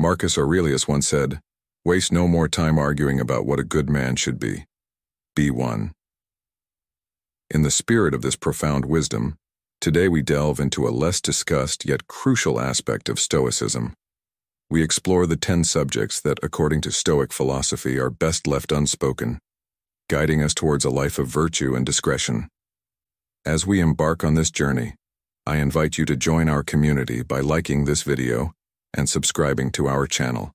Marcus Aurelius once said, "Waste no more time arguing about what a good man should be. Be one." In the spirit of this profound wisdom, today we delve into a less discussed yet crucial aspect of Stoicism. We explore the 10 subjects that, according to Stoic philosophy, are best left unspoken, guiding us towards a life of virtue and discretion. As we embark on this journey, I invite you to join our community by liking this video and subscribing to our channel.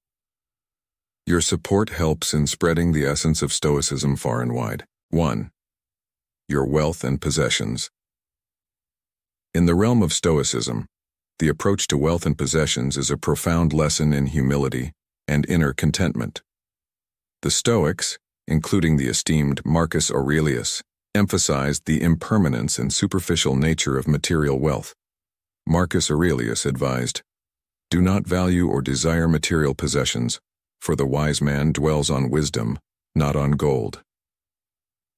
Your support helps in spreading the essence of Stoicism far and wide. 1. Your wealth and possessions. In the realm of Stoicism, the approach to wealth and possessions is a profound lesson in humility and inner contentment. The Stoics, including the esteemed Marcus Aurelius, emphasized the impermanence and superficial nature of material wealth. Marcus Aurelius advised, "Do not value or desire material possessions, for the wise man dwells on wisdom, not on gold."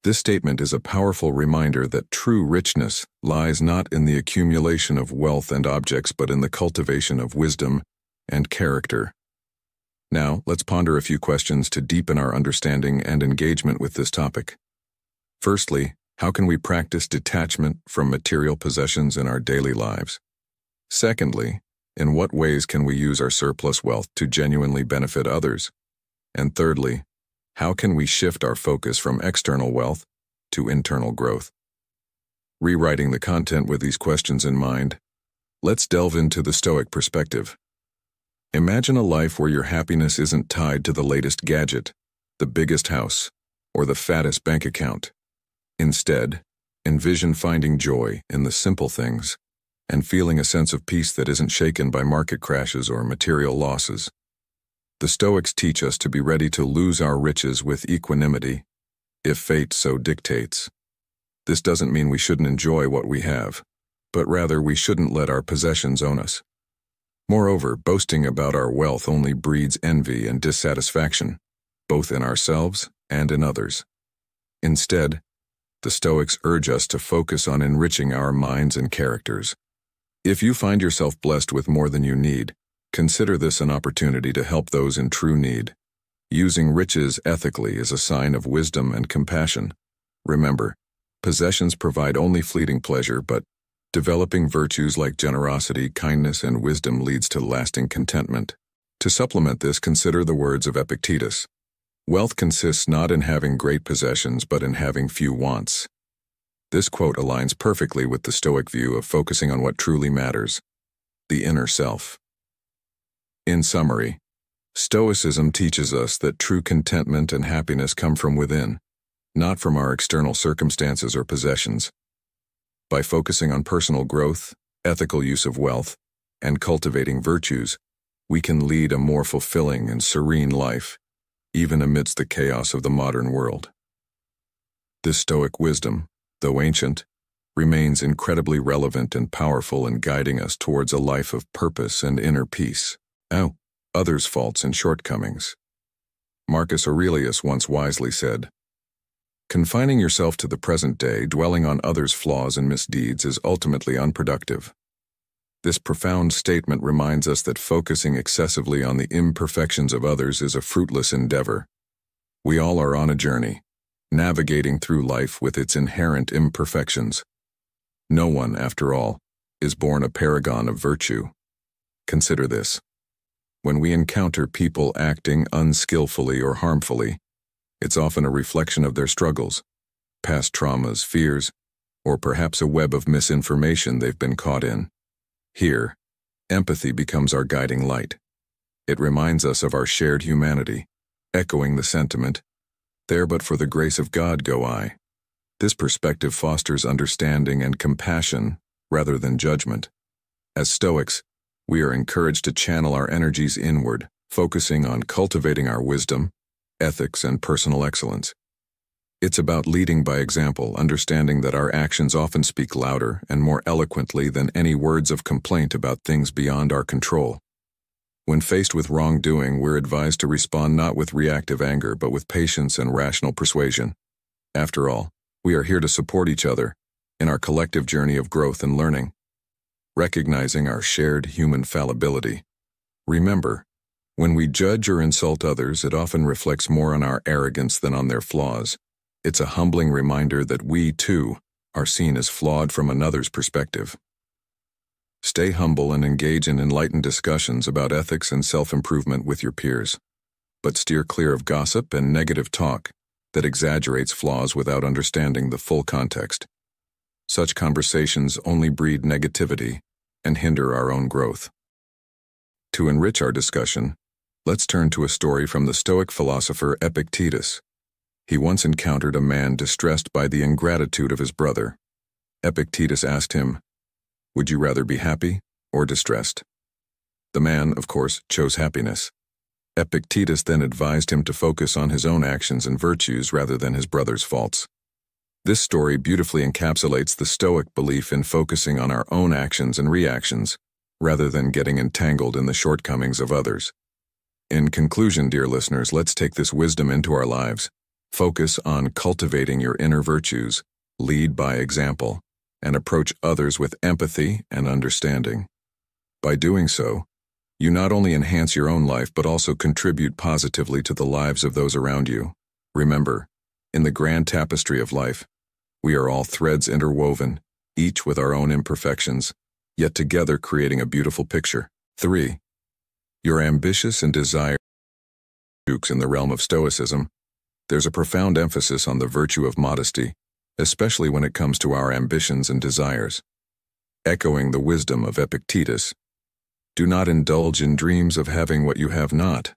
This statement is a powerful reminder that true richness lies not in the accumulation of wealth and objects but in the cultivation of wisdom and character. Now, let's ponder a few questions to deepen our understanding and engagement with this topic. Firstly, how can we practice detachment from material possessions in our daily lives? Secondly, in what ways can we use our surplus wealth to genuinely benefit others? And thirdly, how can we shift our focus from external wealth to internal growth? Rewriting the content with these questions in mind, let's delve into the Stoic perspective. Imagine a life where your happiness isn't tied to the latest gadget, the biggest house, or the fattest bank account. Instead, envision finding joy in the simple things and feeling a sense of peace that isn't shaken by market crashes or material losses. The Stoics teach us to be ready to lose our riches with equanimity, if fate so dictates. This doesn't mean we shouldn't enjoy what we have, but rather we shouldn't let our possessions own us. Moreover, boasting about our wealth only breeds envy and dissatisfaction, both in ourselves and in others. Instead, the Stoics urge us to focus on enriching our minds and characters. If you find yourself blessed with more than you need, consider this an opportunity to help those in true need. Using riches ethically is a sign of wisdom and compassion. Remember, possessions provide only fleeting pleasure, but developing virtues like generosity, kindness, and wisdom leads to lasting contentment. To supplement this, consider the words of Epictetus. Wealth consists not in having great possessions, but in having few wants. This quote aligns perfectly with the Stoic view of focusing on what truly matters, the inner self. In summary, Stoicism teaches us that true contentment and happiness come from within, not from our external circumstances or possessions. By focusing on personal growth, ethical use of wealth, and cultivating virtues, we can lead a more fulfilling and serene life, even amidst the chaos of the modern world. This Stoic wisdom, though ancient, remains incredibly relevant and powerful in guiding us towards a life of purpose and inner peace. Others' faults and shortcomings. Marcus Aurelius once wisely said, "Confining yourself to the present day, dwelling on others' flaws and misdeeds is ultimately unproductive." This profound statement reminds us that focusing excessively on the imperfections of others is a fruitless endeavor. We all are on a journey, navigating through life with its inherent imperfections. No one, after all, is born a paragon of virtue. Consider this. When we encounter people acting unskillfully or harmfully, it's often a reflection of their struggles, past traumas, fears, or perhaps a web of misinformation they've been caught in. Here, empathy becomes our guiding light. It reminds us of our shared humanity, echoing the sentiment, "There but for the grace of God go I." This perspective fosters understanding and compassion rather than judgment. As Stoics, we are encouraged to channel our energies inward, focusing on cultivating our wisdom, ethics, and personal excellence. It's about leading by example, understanding that our actions often speak louder and more eloquently than any words of complaint about things beyond our control. When faced with wrongdoing, we're advised to respond not with reactive anger, but with patience and rational persuasion. After all, we are here to support each other in our collective journey of growth and learning. Recognizing our shared human fallibility, remember, When we judge or insult others, it often reflects more on our arrogance than on their flaws. It's a humbling reminder that we, too, are seen as flawed from another's perspective. Stay humble and engage in enlightened discussions about ethics and self-improvement with your peers. But steer clear of gossip and negative talk that exaggerates flaws without understanding the full context. Such conversations only breed negativity and hinder our own growth. To enrich our discussion, let's turn to a story from the Stoic philosopher Epictetus. He once encountered a man distressed by the ingratitude of his brother. Epictetus asked him, "Would you rather be happy or distressed?" The man, of course, chose happiness. Epictetus then advised him to focus on his own actions and virtues rather than his brother's faults. This story beautifully encapsulates the Stoic belief in focusing on our own actions and reactions, rather than getting entangled in the shortcomings of others. In conclusion, dear listeners, let's take this wisdom into our lives. Focus on cultivating your inner virtues, lead by example, and approach others with empathy and understanding. By doing so, you not only enhance your own life but also contribute positively to the lives of those around you. Remember, in the grand tapestry of life, we are all threads interwoven, each with our own imperfections, yet together creating a beautiful picture. 3. You're ambitious and desire. In the realm of Stoicism, there's a profound emphasis on the virtue of modesty, especially when it comes to our ambitions and desires. Echoing the wisdom of Epictetus, do not indulge in dreams of having what you have not,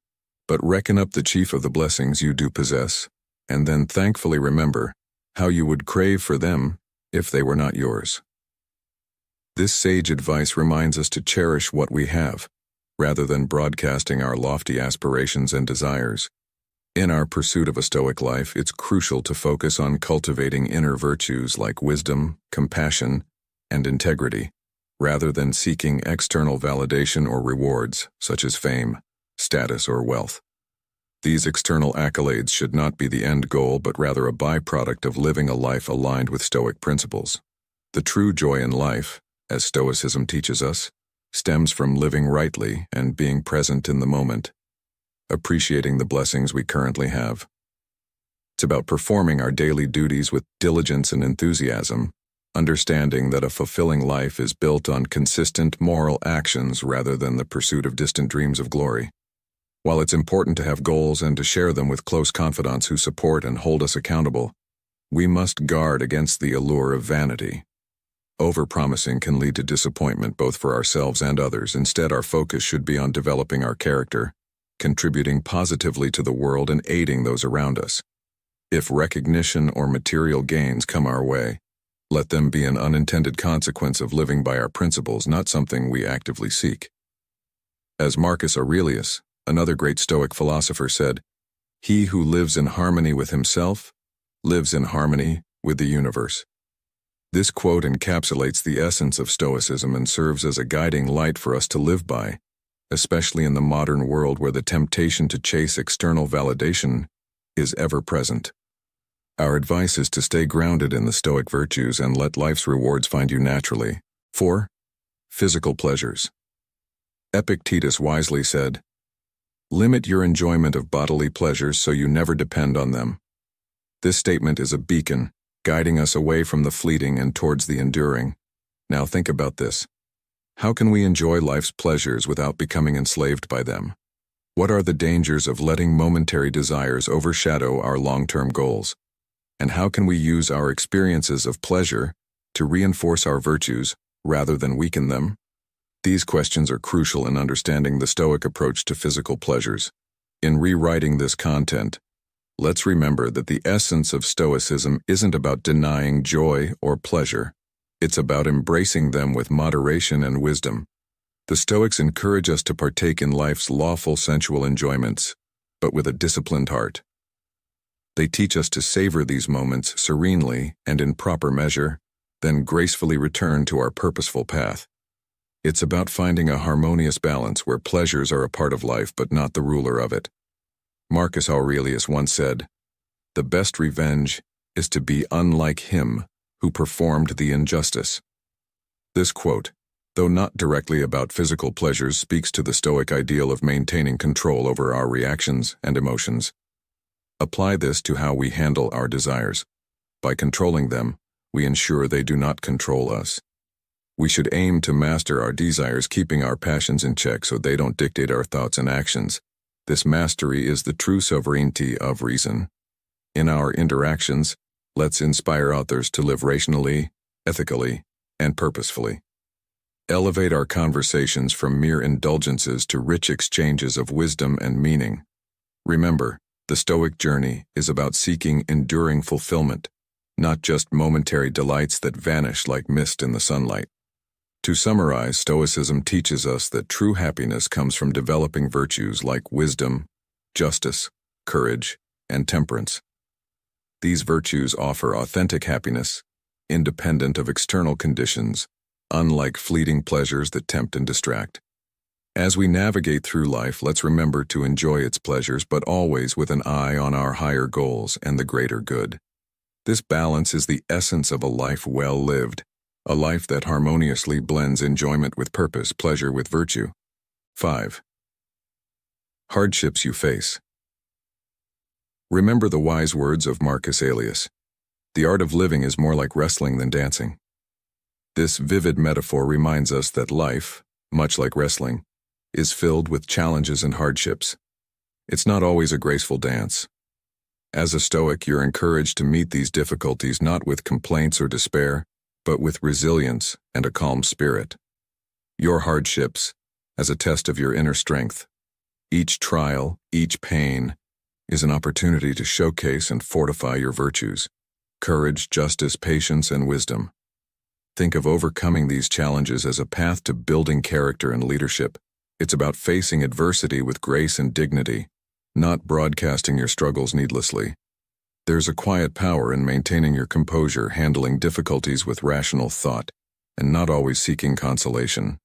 but reckon up the chief of the blessings you do possess, and then thankfully remember how you would crave for them if they were not yours. This sage advice reminds us to cherish what we have, rather than broadcasting our lofty aspirations and desires. In our pursuit of a Stoic life, it's crucial to focus on cultivating inner virtues like wisdom, compassion, and integrity, rather than seeking external validation or rewards, such as fame, status, or wealth. These external accolades should not be the end goal, but rather a byproduct of living a life aligned with Stoic principles. The true joy in life, as Stoicism teaches us, stems from living rightly and being present in the moment, appreciating the blessings we currently have. It's about performing our daily duties with diligence and enthusiasm, understanding that a fulfilling life is built on consistent moral actions rather than the pursuit of distant dreams of glory. While it's important to have goals and to share them with close confidants who support and hold us accountable, we must guard against the allure of vanity. Overpromising can lead to disappointment both for ourselves and others. Instead, our focus should be on developing our character, contributing positively to the world, and aiding those around us. If recognition or material gains come our way, let them be an unintended consequence of living by our principles, not something we actively seek. As Marcus Aurelius, another great Stoic philosopher, said, "He who lives in harmony with himself lives in harmony with the universe." This quote encapsulates the essence of Stoicism and serves as a guiding light for us to live by, especially in the modern world where the temptation to chase external validation is ever present. Our advice is to stay grounded in the Stoic virtues and let life's rewards find you naturally. 4. Physical pleasures. Epictetus wisely said, "Limit your enjoyment of bodily pleasures so you never depend on them." This statement is a beacon, guiding us away from the fleeting and towards the enduring. Now think about this. How can we enjoy life's pleasures without becoming enslaved by them? What are the dangers of letting momentary desires overshadow our long-term goals? And how can we use our experiences of pleasure to reinforce our virtues rather than weaken them? These questions are crucial in understanding the Stoic approach to physical pleasures. In rewriting this content, let's remember that the essence of Stoicism isn't about denying joy or pleasure. It's about embracing them with moderation and wisdom. The Stoics encourage us to partake in life's lawful sensual enjoyments, but with a disciplined heart. They teach us to savor these moments serenely and in proper measure, then gracefully return to our purposeful path. It's about finding a harmonious balance where pleasures are a part of life but not the ruler of it. Marcus Aurelius once said, "The best revenge is to be unlike him who performed the injustice." This quote, though not directly about physical pleasures, speaks to the Stoic ideal of maintaining control over our reactions and emotions. Apply this to how we handle our desires. By controlling them, we ensure they do not control us. We should aim to master our desires, keeping our passions in check so they don't dictate our thoughts and actions. This mastery is the true sovereignty of reason. In our interactions, let's inspire others to live rationally, ethically, and purposefully. Elevate our conversations from mere indulgences to rich exchanges of wisdom and meaning. Remember, the Stoic journey is about seeking enduring fulfillment, not just momentary delights that vanish like mist in the sunlight. To summarize, Stoicism teaches us that true happiness comes from developing virtues like wisdom, justice, courage, and temperance. These virtues offer authentic happiness, independent of external conditions, unlike fleeting pleasures that tempt and distract. As we navigate through life, let's remember to enjoy its pleasures, but always with an eye on our higher goals and the greater good. This balance is the essence of a life well lived, a life that harmoniously blends enjoyment with purpose, pleasure with virtue. 5. Hardships you face. Remember the wise words of Marcus Aurelius. The art of living is more like wrestling than dancing. This vivid metaphor reminds us that life, much like wrestling, is filled with challenges and hardships. It's not always a graceful dance. As a Stoic, you're encouraged to meet these difficulties not with complaints or despair, but with resilience and a calm spirit. Your hardships as a test of your inner strength. Each trial, each pain, is an opportunity to showcase and fortify your virtues: courage, justice, patience, and wisdom. Think of overcoming these challenges as a path to building character and leadership. It's about facing adversity with grace and dignity, not broadcasting your struggles needlessly. There's a quiet power in maintaining your composure, handling difficulties with rational thought, and not always seeking consolation.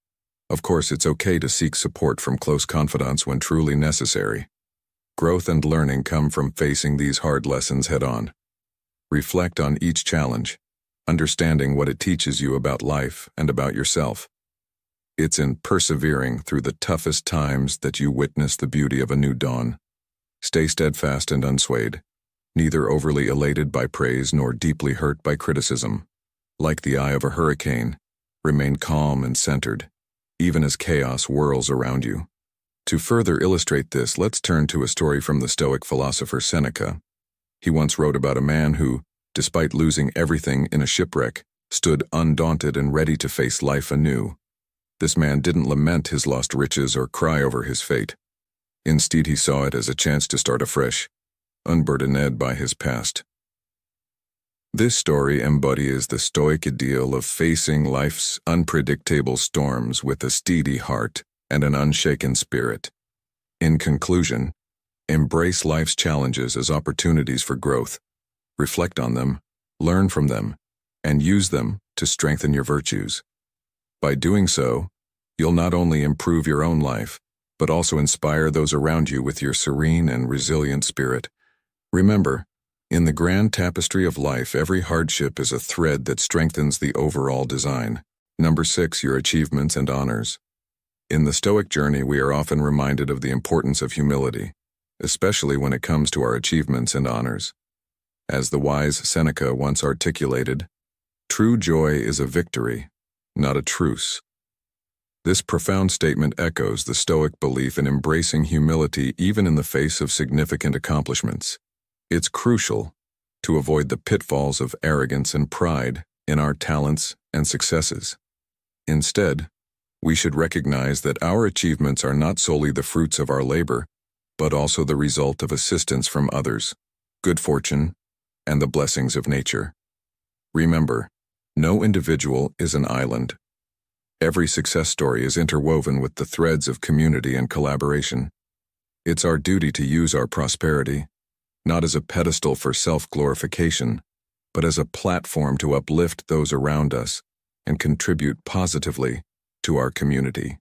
Of course, it's okay to seek support from close confidants when truly necessary. Growth and learning come from facing these hard lessons head-on. Reflect on each challenge, understanding what it teaches you about life and about yourself. It's in persevering through the toughest times that you witness the beauty of a new dawn. Stay steadfast and unswayed, neither overly elated by praise nor deeply hurt by criticism. Like the eye of a hurricane, remain calm and centered, even as chaos whirls around you. To further illustrate this, let's turn to a story from the Stoic philosopher Seneca. He once wrote about a man who, despite losing everything in a shipwreck, stood undaunted and ready to face life anew. This man didn't lament his lost riches or cry over his fate. Instead, he saw it as a chance to start afresh, unburdened by his past. This story embodies the Stoic ideal of facing life's unpredictable storms with a steady heart and an unshaken spirit. In conclusion, embrace life's challenges as opportunities for growth. Reflect on them, learn from them, and use them to strengthen your virtues. By doing so, you'll not only improve your own life, but also inspire those around you with your serene and resilient spirit. Remember, in the grand tapestry of life, every hardship is a thread that strengthens the overall design. Number 6, your achievements and honors. In the Stoic journey, we are often reminded of the importance of humility, especially when it comes to our achievements and honors. As the wise Seneca once articulated, true joy is a victory, not a truce. This profound statement echoes the Stoic belief in embracing humility even in the face of significant accomplishments. It's crucial to avoid the pitfalls of arrogance and pride in our talents and successes. Instead, we should recognize that our achievements are not solely the fruits of our labor, but also the result of assistance from others, good fortune, and the blessings of nature. Remember, no individual is an island. Every success story is interwoven with the threads of community and collaboration. It's our duty to use our prosperity, not as a pedestal for self-glorification, but as a platform to uplift those around us and contribute positively to our community.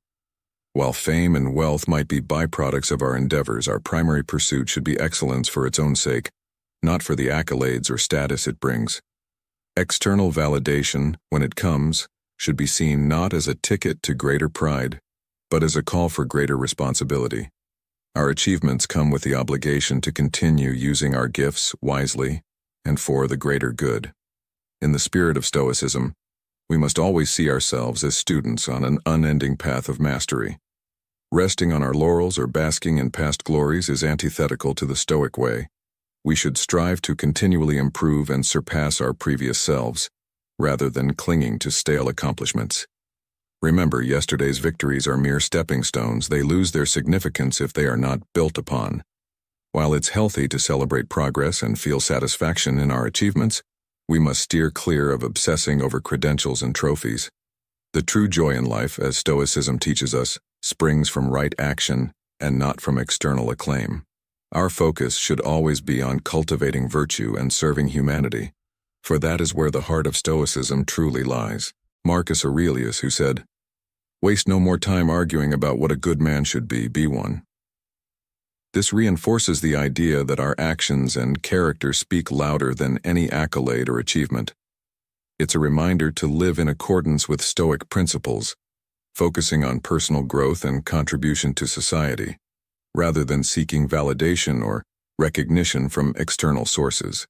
While fame and wealth might be byproducts of our endeavors, our primary pursuit should be excellence for its own sake, not for the accolades or status it brings. External validation, when it comes, should be seen not as a ticket to greater pride, but as a call for greater responsibility. Our achievements come with the obligation to continue using our gifts wisely and for the greater good. In the spirit of Stoicism, we must always see ourselves as students on an unending path of mastery. Resting on our laurels or basking in past glories is antithetical to the Stoic way. We should strive to continually improve and surpass our previous selves, rather than clinging to stale accomplishments. Remember, yesterday's victories are mere stepping stones. They lose their significance if they are not built upon. While it's healthy to celebrate progress and feel satisfaction in our achievements, we must steer clear of obsessing over credentials and trophies. The true joy in life, as Stoicism teaches us, springs from right action and not from external acclaim. Our focus should always be on cultivating virtue and serving humanity, for that is where the heart of Stoicism truly lies. Marcus Aurelius, who said, "Waste no more time arguing about what a good man should be one." This reinforces the idea that our actions and character speak louder than any accolade or achievement. It's a reminder to live in accordance with Stoic principles, focusing on personal growth and contribution to society, rather than seeking validation or recognition from external sources.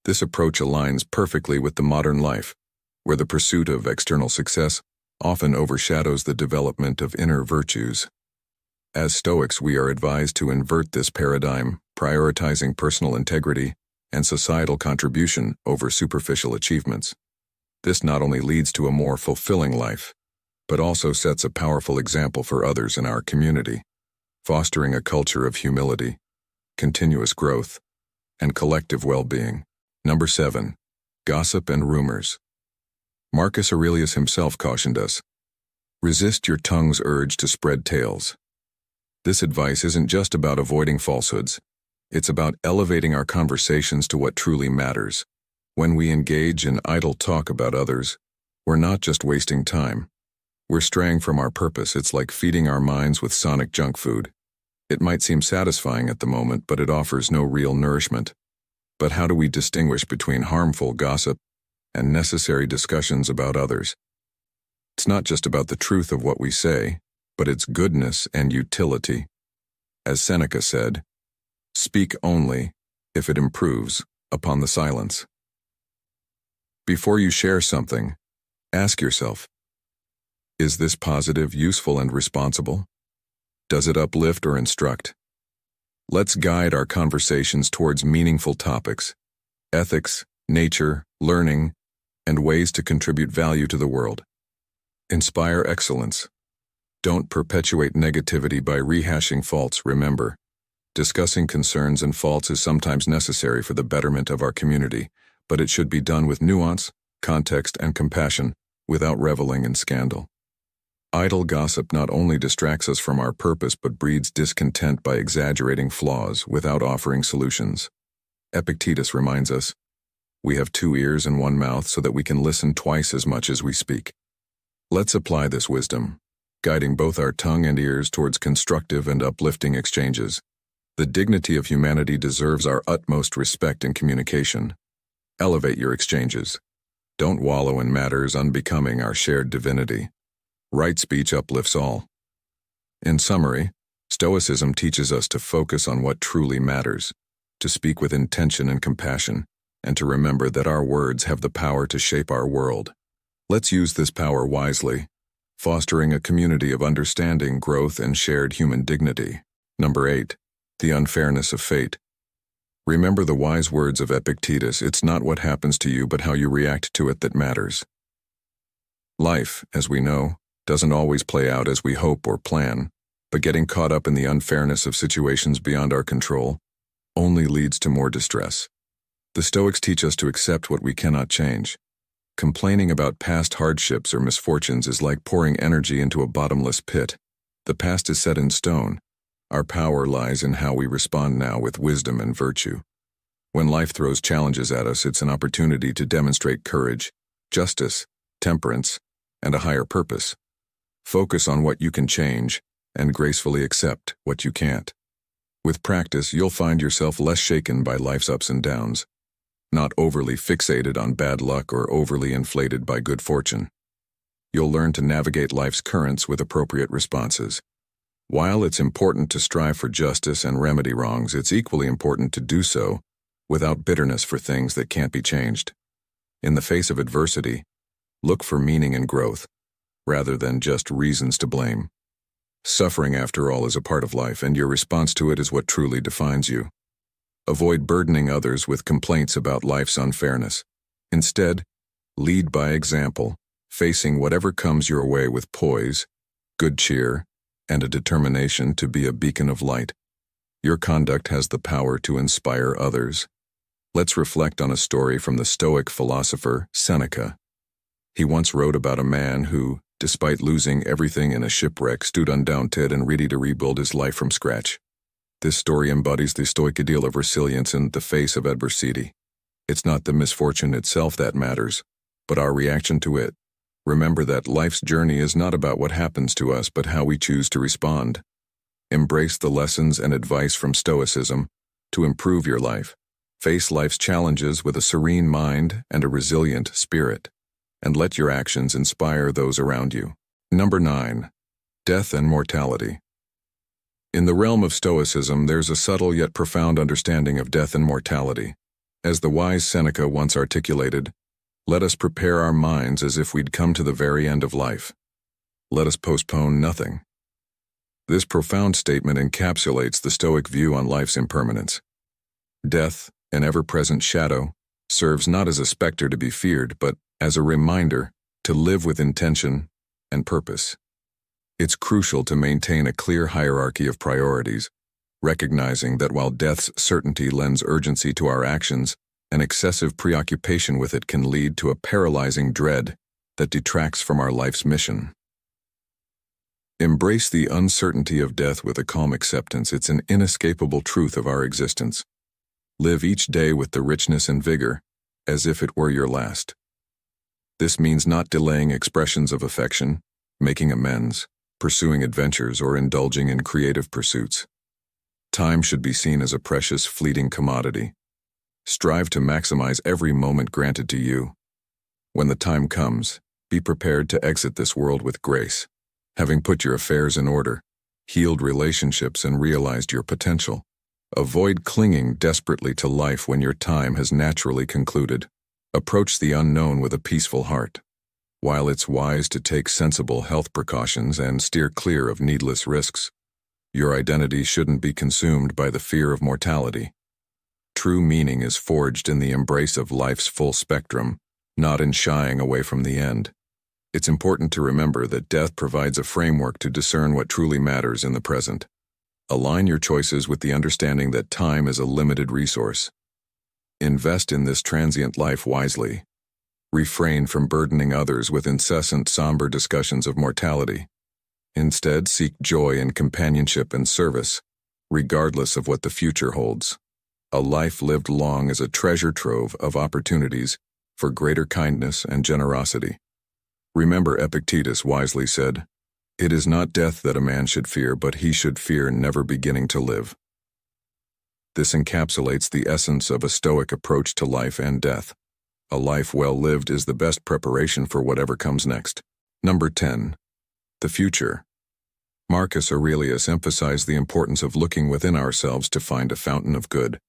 This approach aligns perfectly with the modern life, where the pursuit of external success often overshadows the development of inner virtues. As Stoics, we are advised to invert this paradigm, prioritizing personal integrity and societal contribution over superficial achievements. This not only leads to a more fulfilling life, but also sets a powerful example for others in our community, fostering a culture of humility, continuous growth, and collective well-being. Number 7. Gossip and rumors. Marcus Aurelius himself cautioned us, "Resist your tongue's urge to spread tales." This advice isn't just about avoiding falsehoods. It's about elevating our conversations to what truly matters. When we engage in idle talk about others, we're not just wasting time. We're straying from our purpose. It's like feeding our minds with sonic junk food. It might seem satisfying at the moment, but it offers no real nourishment. But how do we distinguish between harmful gossip and necessary discussions about others? It's not just about the truth of what we say, but its goodness and utility. As Seneca said, "Speak only if it improves upon the silence." Before you share something, ask yourself, is this positive, useful, and responsible? Does it uplift or instruct? Let's guide our conversations towards meaningful topics, ethics, nature, learning, and ways to contribute value to the world. Inspire excellence. Don't perpetuate negativity by rehashing faults. Remember, discussing concerns and faults is sometimes necessary for the betterment of our community, but it should be done with nuance, context, and compassion, without reveling in scandal. Idle gossip not only distracts us from our purpose but breeds discontent by exaggerating flaws without offering solutions. Epictetus reminds us, "We have 2 ears and 1 mouth so that we can listen twice as much as we speak." Let's apply this wisdom, guiding both our tongue and ears towards constructive and uplifting exchanges. The dignity of humanity deserves our utmost respect in communication. Elevate your exchanges. Don't wallow in matters unbecoming our shared divinity. Right speech uplifts all. In summary, Stoicism teaches us to focus on what truly matters, to speak with intention and compassion, and to remember that our words have the power to shape our world. Let's use this power wisely, fostering a community of understanding, growth, and shared human dignity. Number 8. The Unfairness of Fate. Remember the wise words of Epictetus, "It's not what happens to you but how you react to it that matters." Life, as we know, doesn't always play out as we hope or plan, but getting caught up in the unfairness of situations beyond our control only leads to more distress. The Stoics teach us to accept what we cannot change. Complaining about past hardships or misfortunes is like pouring energy into a bottomless pit. The past is set in stone. Our power lies in how we respond now with wisdom and virtue. When life throws challenges at us, it's an opportunity to demonstrate courage, justice, temperance, and a higher purpose. Focus on what you can change and gracefully accept what you can't. With practice, you'll find yourself less shaken by life's ups and downs, not overly fixated on bad luck or overly inflated by good fortune. you'll learn to navigate life's currents with appropriate responses. While it's important to strive for justice and remedy wrongs, it's equally important to do so without bitterness for things that can't be changed. In the face of adversity, look for meaning and growth, rather than just reasons to blame. Suffering, after all, is a part of life, and your response to it is what truly defines you. Avoid burdening others with complaints about life's unfairness. Instead, lead by example, facing whatever comes your way with poise, good cheer, and a determination to be a beacon of light. Your conduct has the power to inspire others. Let's reflect on a story from the Stoic philosopher Seneca. He once wrote about a man who, despite losing everything in a shipwreck, stood undaunted and ready to rebuild his life from scratch. This story embodies the Stoic ideal of resilience in the face of adversity. It's not the misfortune itself that matters, but our reaction to it. Remember that life's journey is not about what happens to us, but how we choose to respond. Embrace the lessons and advice from Stoicism to improve your life. Face life's challenges with a serene mind and a resilient spirit, and let your actions inspire those around you. Number 9. Death and mortality. In the realm of Stoicism, there's a subtle yet profound understanding of death and mortality. As the wise Seneca once articulated, let us prepare our minds as if we'd come to the very end of life. Let us postpone nothing. This profound statement encapsulates the Stoic view on life's impermanence. Death, an ever-present shadow, serves not as a specter to be feared, but as a reminder to live with intention and purpose. It's crucial to maintain a clear hierarchy of priorities, recognizing that while death's certainty lends urgency to our actions, an excessive preoccupation with it can lead to a paralyzing dread that detracts from our life's mission. Embrace the uncertainty of death with a calm acceptance. It's an inescapable truth of our existence. Live each day with the richness and vigor, as if it were your last. This means not delaying expressions of affection, making amends, pursuing adventures, or indulging in creative pursuits. Time should be seen as a precious, fleeting commodity. Strive to maximize every moment granted to you. When the time comes, be prepared to exit this world with grace, having put your affairs in order, healed relationships, and realized your potential. Avoid clinging desperately to life when your time has naturally concluded. Approach the unknown with a peaceful heart. While it's wise to take sensible health precautions and steer clear of needless risks, your identity shouldn't be consumed by the fear of mortality. True meaning is forged in the embrace of life's full spectrum, not in shying away from the end. It's important to remember that death provides a framework to discern what truly matters in the present. Align your choices with the understanding that time is a limited resource. Invest in this transient life wisely. Refrain from burdening others with incessant, somber discussions of mortality. Instead, seek joy in companionship and service, regardless of what the future holds. A life lived long is a treasure trove of opportunities for greater kindness and generosity. Remember, Epictetus wisely said, "It is not death that a man should fear, but he should fear never beginning to live." This encapsulates the essence of a Stoic approach to life and death. A life well lived is the best preparation for whatever comes next. Number 10. The future. Marcus Aurelius emphasized the importance of looking within ourselves to find a fountain of good.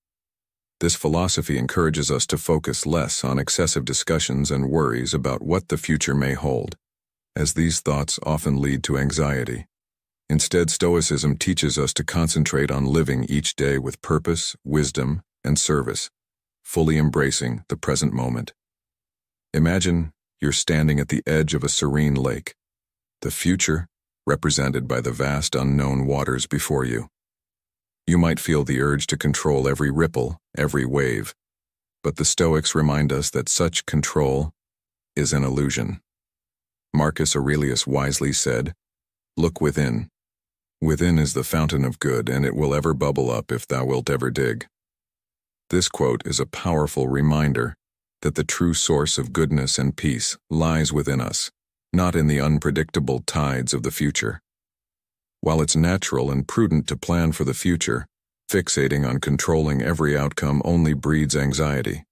This philosophy encourages us to focus less on excessive discussions and worries about what the future may hold, as these thoughts often lead to anxiety. Instead, Stoicism teaches us to concentrate on living each day with purpose, wisdom, and service, fully embracing the present moment. Imagine you're standing at the edge of a serene lake, the future represented by the vast unknown waters before you. You might feel the urge to control every ripple, every wave, but the Stoics remind us that such control is an illusion. Marcus Aurelius wisely said, "Look within. Within is the fountain of good, and it will ever bubble up if thou wilt ever dig." This quote is a powerful reminder that the true source of goodness and peace lies within us, not in the unpredictable tides of the future. While it's natural and prudent to plan for the future, fixating on controlling every outcome only breeds anxiety.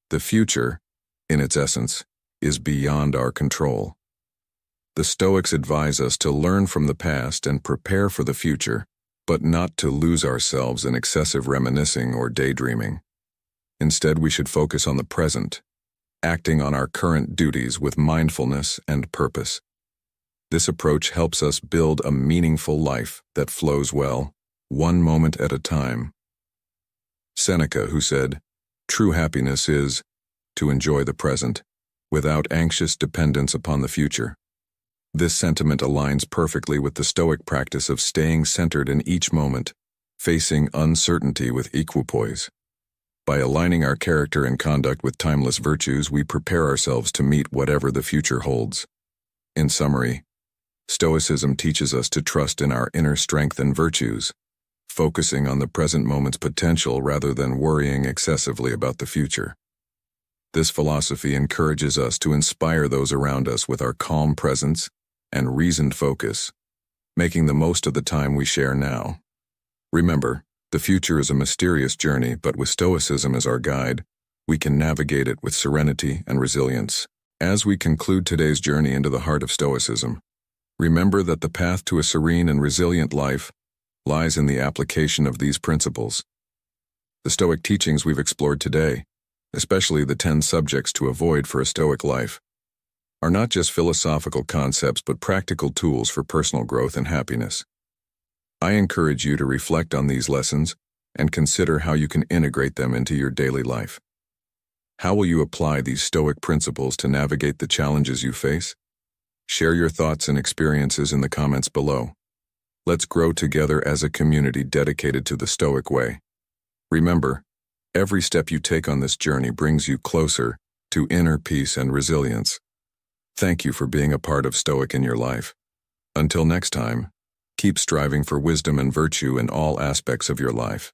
The future, in its essence, is beyond our control. The Stoics advise us to learn from the past and prepare for the future, but not to lose ourselves in excessive reminiscing or daydreaming. Instead, we should focus on the present, acting on our current duties with mindfulness and purpose. This approach helps us build a meaningful life that flows well, one moment at a time. Seneca, who said, "True happiness is to enjoy the present, without anxious dependence upon the future." This sentiment aligns perfectly with the Stoic practice of staying centered in each moment, facing uncertainty with equipoise. By aligning our character and conduct with timeless virtues, we prepare ourselves to meet whatever the future holds. In summary, Stoicism teaches us to trust in our inner strength and virtues, focusing on the present moment's potential rather than worrying excessively about the future. This philosophy encourages us to inspire those around us with our calm presence and reasoned focus, making the most of the time we share now. Remember, the future is a mysterious journey, but with Stoicism as our guide, we can navigate it with serenity and resilience. As we conclude today's journey into the heart of Stoicism, remember that the path to a serene and resilient life lies in the application of these principles. The Stoic teachings we've explored today, especially the 10 subjects to avoid for a Stoic life, are not just philosophical concepts but practical tools for personal growth and happiness. I encourage you to reflect on these lessons and consider how you can integrate them into your daily life. How will you apply these Stoic principles to navigate the challenges you face? Share your thoughts and experiences in the comments below. Let's grow together as a community dedicated to the Stoic way. Remember, every step you take on this journey brings you closer to inner peace and resilience. Thank you for being a part of Stoic in your life. Until next time, keep striving for wisdom and virtue in all aspects of your life.